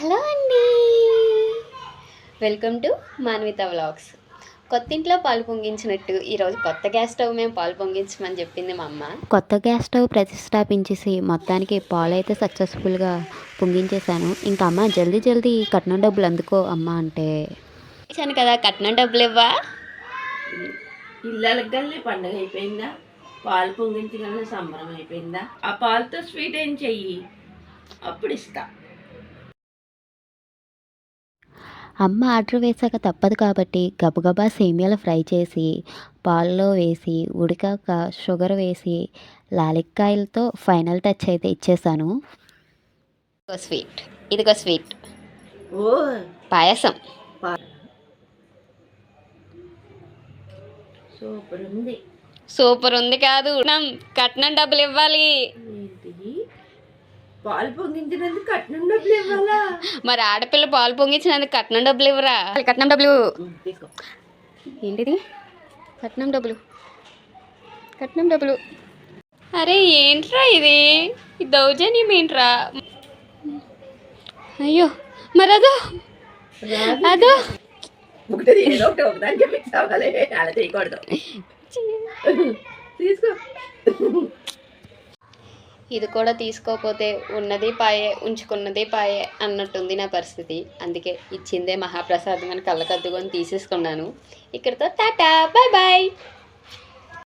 Hello అండి, welcome to Manvitha vlogs. కొత్తింట్లో పాలు పొంగించినట్టు ఈరోజు కొత్త గ్యాస్ స్టవ్ మేము పాలు పొంగించమని చెప్పింది మా అమ్మ. కొత్త గ్యాస్ స్టవ్ ప్రతిష్టాపించేసి మొత్తానికి పాలు అయితే సక్సెస్ఫుల్గా పొంగించేశాను. ఇంకా అమ్మ జల్దీ జల్దీ కట్నం డబ్బులు అందుకో అమ్మ అంటే ఇచ్చాను కదా, కట్నం డబ్బులు ఇవ్వా. ఇళ్ళకి పండుగ అయిపోయిందా, పాలు పొంగించగల సంబరం అయిపోయిందా, ఆ పాలతో స్వీట్ ఏం చెయ్యి, అప్పుడు ఇస్తా. అమ్మ ఆర్డర్ వేసాక తప్పదు కాబట్టి గబగబా సేమియాలు ఫ్రై చేసి పాల్లో వేసి ఉడికాక షుగర్ వేసి లాలిక్కాయలతో ఫైనల్ టచ్ అయితే ఇచ్చేసాను. స్వీట్, ఇదిగో స్వీట్, ఓ పాయసం సూపర్ ఉంది. సూపర్ ఉంది కాదు, కట్నం డబ్బులు ఇవ్వాలి. ఏంటి, పాలు పొంగించినందుకు కట్నం డబ్బులు ఇవ్వాలా? మరి ఆడపిల్ల పాలు పొంగించినందుకు కట్నం డబ్బులు ఇవ్వరా? కట్నం డబ్బులు తీసుకో. ఏంటిది? కట్నం డబ్బులు, కట్నం డబ్బులు. అరే ఏంట్రా ఇది, ఈ దౌర్జన్యం ఏంట్రా? అయ్యో మరి అదో అదో ఒకదానికి ఫిక్స్ అవ్వాలి, అలా చేయకూడదు. తీసుకో. ఇది కూడా తీసుకోకపోతే ఉన్నది పాయే ఉంచుకున్నది పాయే అన్నట్టుంది నా పరిస్థితి. అందుకే ఇచ్చిందే మహాప్రసాదం అని కళ్ళకద్దుకొని తీసేసుకున్నాను. ఇక్కడితో టాటా, బాయ్ బాయ్.